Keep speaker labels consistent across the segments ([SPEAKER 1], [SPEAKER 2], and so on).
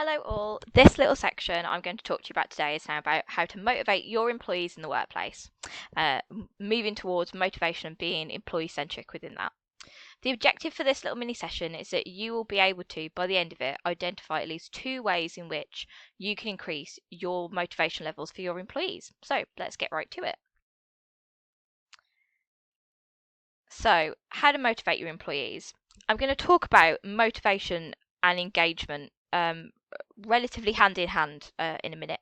[SPEAKER 1] Hello all. This little section I'm going to talk to you about today is now about how to motivate your employees in the workplace, moving towards motivation and being employee-centric within that. The objective for this little mini session is that you will be able to, by the end of it, identify at least 2 ways in which you can increase your motivation levels for your employees. So let's get right to it. So, how to motivate your employees. I'm going to talk about motivation and engagement relatively hand in hand in a minute.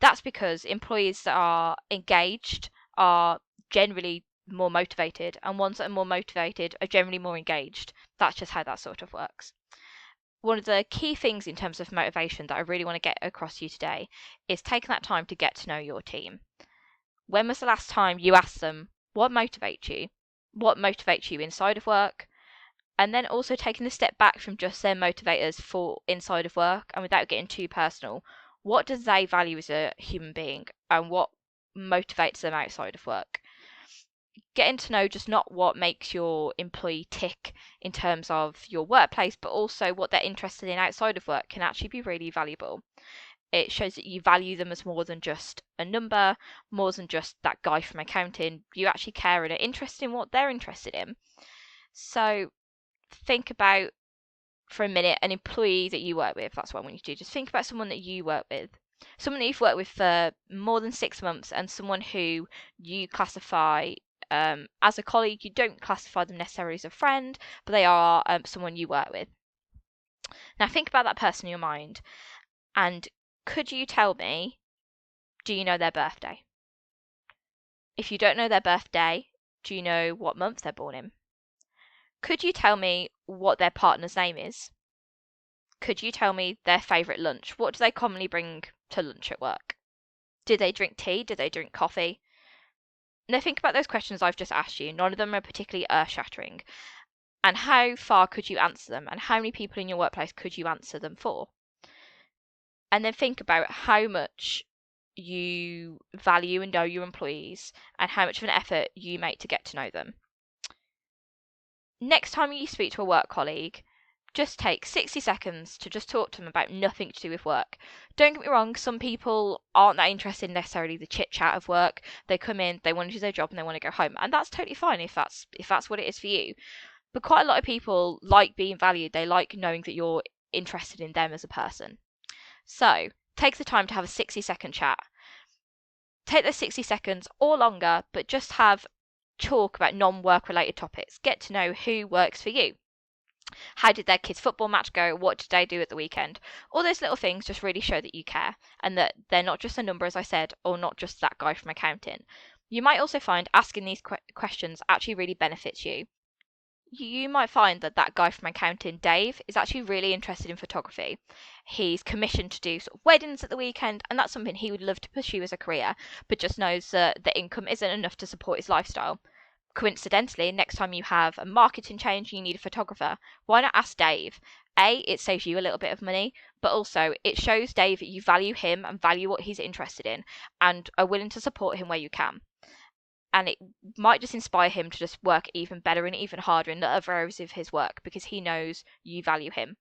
[SPEAKER 1] That's because employees that are engaged are generally more motivated, and ones that are more motivated are generally more engaged. That's just how that sort of works. One of the key things in terms of motivation that I really want to get across to you today is taking that time to get to know your team. When was the last time you asked them what motivates you? What motivates you inside of work? And then also taking a step back from just their motivators for inside of work and without getting too personal, what does they value as a human being and what motivates them outside of work? Getting to know just not what makes your employee tick in terms of your workplace, but also what they're interested in outside of work can actually be really valuable. It shows that you value them as more than just a number, more than just that guy from accounting. You actually care and are interested in what they're interested in. So think about, for a minute, an employee that you work with. That's what I want you to do. Just think about someone that you work with. Someone that you've worked with for more than 6 months and someone who you classify as a colleague. You don't classify them necessarily as a friend, but they are someone you work with. Now think about that person in your mind, and could you tell me, do you know their birthday? If you don't know their birthday, do you know what month they're born in? Could you tell me what their partner's name is? Could you tell me their favourite lunch? What do they commonly bring to lunch at work? Do they drink tea? Do they drink coffee? Now think about those questions I've just asked you. None of them are particularly earth-shattering. And how far could you answer them? And how many people in your workplace could you answer them for? And then think about how much you value and know your employees and how much of an effort you make to get to know them. Next time you speak to a work colleague, just take 60 seconds to just talk to them about nothing to do with work. Don't get me wrong, some people aren't that interested in necessarily the chit chat of work. They come in, they want to do their job and they want to go home. And that's totally fine if that's what it is for you. But quite a lot of people like being valued. They like knowing that you're interested in them as a person. So take the time to have a 60-second chat. Take those 60 seconds or longer, but just have talk about non-work related topics. Get to know who works for you. How did their kids' football match go? What did they do at the weekend? All those little things just really show that you care and that they're not just a number, as I said, or not just that guy from accounting. You might also find asking these questions actually really benefits you. You might find that that guy from accounting, Dave, is actually really interested in photography. He's commissioned to do sort of weddings at the weekend, and that's something he would love to pursue as a career, but just knows that the income isn't enough to support his lifestyle. Coincidentally, next time you have a marketing change and you need a photographer, why not ask Dave? A, it saves you a little bit of money, but also it shows Dave that you value him and value what he's interested in and are willing to support him where you can. And it might just inspire him to just work even better and even harder in the other areas of his work because he knows you value him.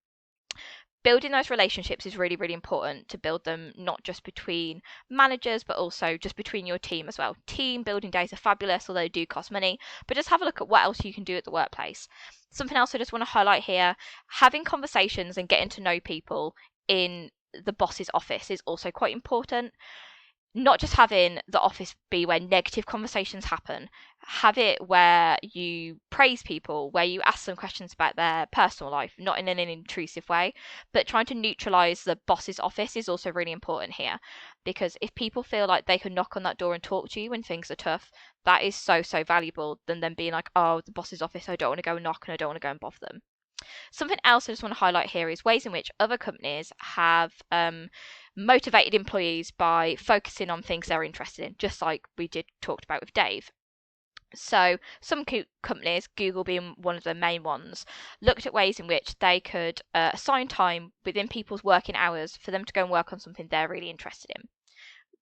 [SPEAKER 1] Building those relationships is really, really important to build them not just between managers, but also just between your team as well. Team building days are fabulous, although they do cost money, but just have a look at what else you can do at the workplace. Something else I just want to highlight here, having conversations and getting to know people in the boss's office is also quite important. Not just having the office be where negative conversations happen, have it where you praise people, where you ask them questions about their personal life, not in an intrusive way, but trying to neutralize the boss's office is also really important here. Because if people feel like they can knock on that door and talk to you when things are tough, that is so, so valuable than them being like, oh, the boss's office, I don't want to go and knock and I don't want to go and bother them. Something else I just want to highlight here is ways in which other companies have motivated employees by focusing on things they're interested in, just like we did talked about with Dave. So some companies, Google being one of the main ones, looked at ways in which they could assign time within people's working hours for them to go and work on something they're really interested in.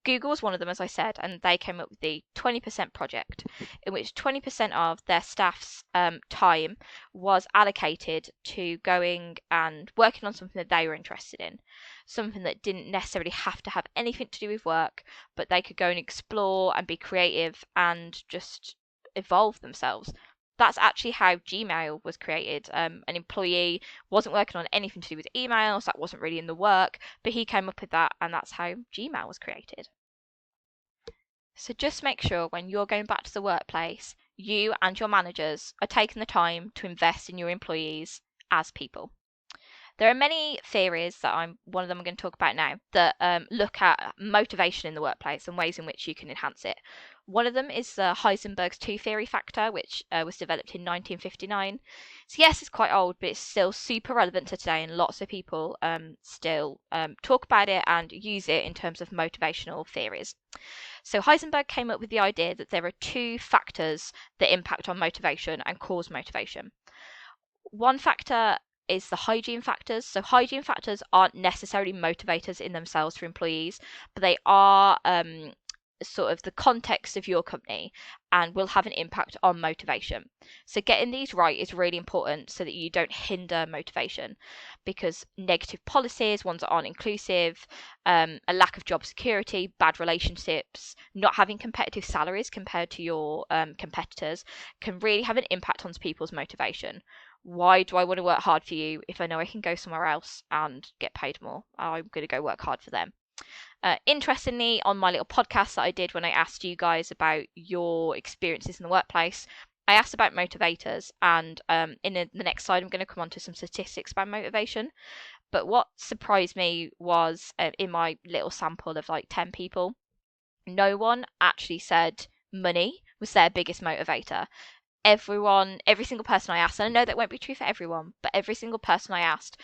[SPEAKER 1] Google was one of them, as I said, and they came up with the 20% project, in which 20% of their staff's time was allocated to going and working on something that they were interested in, something that didn't necessarily have to have anything to do with work, but they could go and explore and be creative and just evolve themselves. That's actually how Gmail was created. An employee wasn't working on anything to do with emails, that wasn't really in the work, but he came up with that, and that's how Gmail was created. So just make sure when you're going back to the workplace, you and your managers are taking the time to invest in your employees as people. There are many theories that one of them I'm going to talk about now that look at motivation in the workplace and ways in which you can enhance it. One of them is Heisenberg's two-theory factor, which was developed in 1959. So yes, it's quite old, but it's still super relevant to today, and lots of people still talk about it and use it in terms of motivational theories. So Heisenberg came up with the idea that there are two factors that impact on motivation and cause motivation. One factor is the hygiene factors. So hygiene factors aren't necessarily motivators in themselves for employees, but they are sort of the context of your company and will have an impact on motivation. So getting these right is really important so that you don't hinder motivation, because negative policies, ones that aren't inclusive, a lack of job security, bad relationships, not having competitive salaries compared to your competitors can really have an impact on people's motivation. Why do I want to work hard for you if I know I can go somewhere else and get paid more? I'm going to go work hard for them. Interestingly, on my little podcast that I did when I asked you guys about your experiences in the workplace, I asked about motivators, and in the next slide I'm going to come on to some statistics about motivation. But what surprised me was in my little sample of like 10 people, no one actually said money was their biggest motivator. Every single person I asked, and I know that won't be true for everyone, but every single person I asked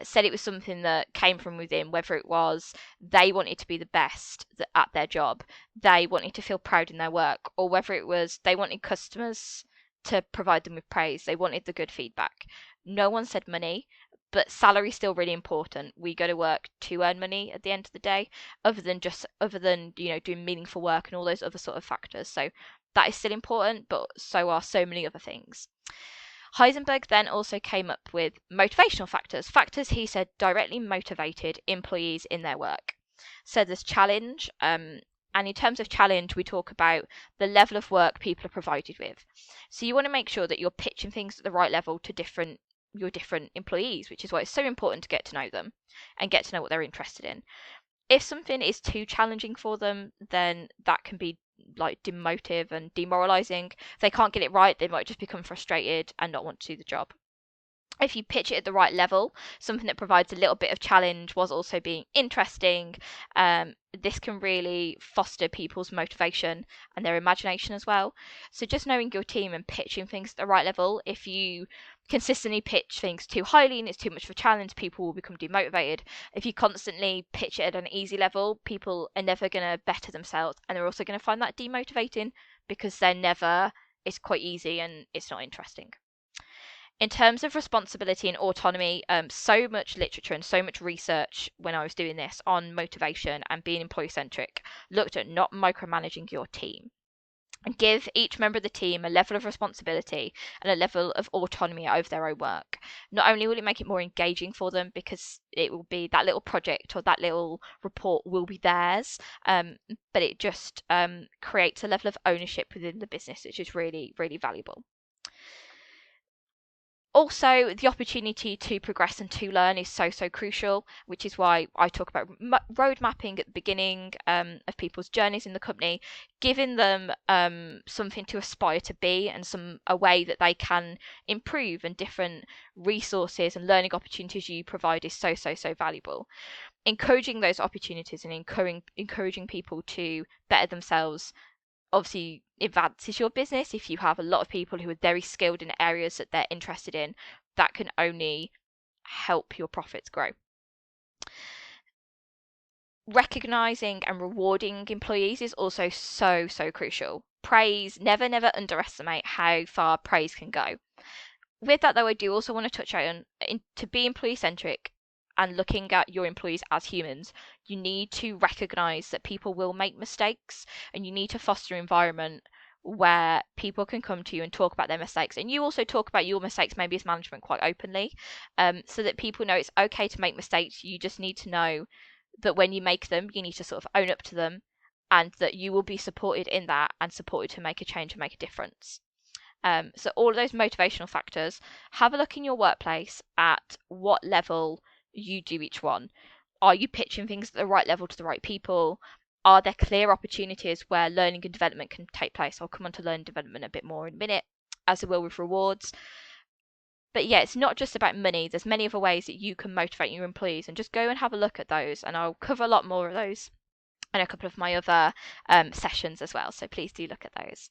[SPEAKER 1] said it was something that came from within, whether it was they wanted to be the best at their job, they wanted to feel proud in their work, or whether it was they wanted customers to provide them with praise, they wanted the good feedback. No one said money, but salary is still really important. We go to work to earn money at the end of the day, other than doing meaningful work and all those other sort of factors. So that is still important, but so are so many other things. Heisenberg then also came up with motivational factors he said directly motivated employees in their work. So there's challenge, and in terms of challenge, we talk about the level of work people are provided with. So you want to make sure that you're pitching things at the right level to your different employees, which is why it's so important to get to know them and get to know what they're interested in. If something is too challenging for them, then that can be like demotive and demoralizing. If they can't get it right, they might just become frustrated and not want to do the job. If you pitch it at the right level, something that provides a little bit of challenge whilst also being interesting, this can really foster people's motivation and their imagination as well. So just knowing your team and pitching things at the right level, if you consistently pitch things too highly and it's too much of a challenge, people will become demotivated. If you constantly pitch it at an easy level, people are never going to better themselves, and they're also going to find that demotivating because it's quite easy and it's not interesting. In terms of responsibility and autonomy, so much literature and so much research when I was doing this on motivation and being employee-centric looked at not micromanaging your team, and give each member of the team a level of responsibility and a level of autonomy over their own work. Not only will it make it more engaging for them, because it will be that little project or that little report will be theirs, but it just creates a level of ownership within the business, which is really, really valuable. Also, the opportunity to progress and to learn is so crucial, which is why I talk about road mapping at the beginning of people's journeys in the company, giving them something to aspire to be and a way that they can improve, and different resources and learning opportunities you provide is so valuable. Encouraging those opportunities and encouraging people to better themselves obviously advances your business. If you have a lot of people who are very skilled in areas that they're interested in, that can only help your profits grow. Recognizing and rewarding employees is also so crucial. Praise, never underestimate how far praise can go. With that though, I do also want to touch on to be employee centric. and looking at your employees as humans, you need to recognize that people will make mistakes, and you need to foster an environment where people can come to you and talk about their mistakes, and you also talk about your mistakes maybe as management quite openly, so that people know it's okay to make mistakes. You just need to know that when you make them, you need to sort of own up to them, and that you will be supported in that and supported to make a change and make a difference. So all of those motivational factors, have a look in your workplace at what level you do each one. Are you pitching things at the right level to the right people? Are there clear opportunities where learning and development can take place? I'll come on to learning and development a bit more in a minute, as I will with rewards. But yeah, it's not just about money. There's many other ways that you can motivate your employees, and just go and have a look at those. And I'll cover a lot more of those in a couple of my other sessions as well. So please do look at those.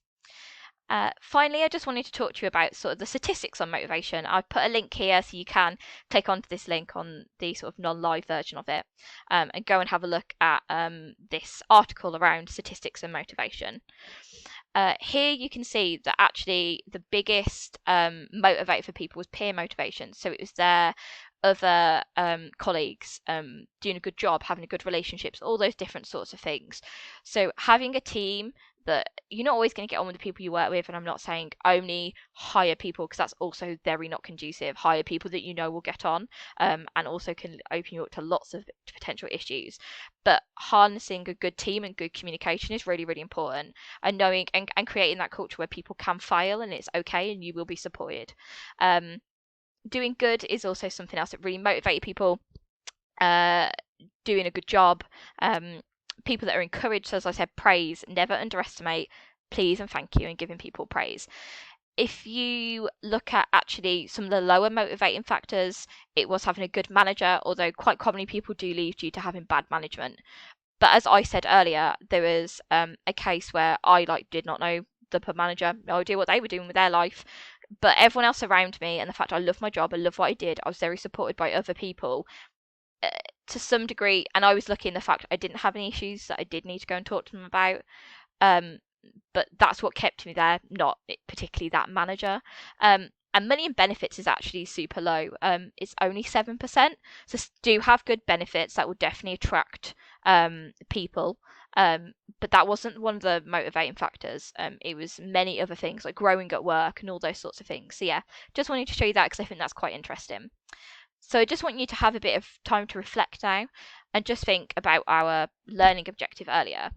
[SPEAKER 1] Finally, I just wanted to talk to you about sort of the statistics on motivation. I've put a link here so you can click onto this link on the sort of non-live version of it, and go and have a look at this article around statistics and motivation. Here you can see that actually the biggest motivator for people was peer motivation. So it was their other colleagues doing a good job, having a good relationships, all those different sorts of things. So having a team that you're not always going to get on with the people you work with, and I'm not saying only hire people, because that's also very not conducive. Hire people that you know will get on, and also can open you up to lots of potential issues. But harnessing a good team and good communication is really, really important, and knowing and creating that culture where people can fail and it's okay and you will be supported. Doing good is also something else that really motivated people. Doing a good job. People that are encouraged, so as I said, praise, never underestimate please and thank you, and giving people praise. If you look at actually some of the lower motivating factors, it was having a good manager, although quite commonly people do leave due to having bad management. But as I said earlier, there was a case where I did not know the manager, no idea what they were doing with their life, but everyone else around me, and the fact I love my job, I love what I did, I was very supported by other people to some degree, and I was lucky in the fact I didn't have any issues that I did need to go and talk to them about. But that's what kept me there, not particularly that manager. And money and benefits is actually super low. It's only 7%. So do have good benefits that will definitely attract people. But that wasn't one of the motivating factors. It was many other things like growing at work and all those sorts of things. So yeah, just wanted to show you that because I think that's quite interesting. So I just want you to have a bit of time to reflect now and just think about our learning objective earlier.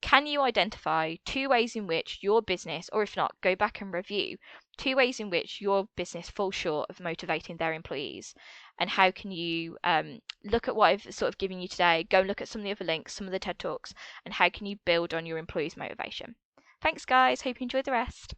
[SPEAKER 1] Can you identify 2 ways in which your business, or if not, go back and review 2 ways in which your business falls short of motivating their employees? And how can you look at what I've sort of given you today, go and look at some of the other links, some of the TED Talks, and how can you build on your employees' motivation? Thanks, guys. Hope you enjoyed the rest.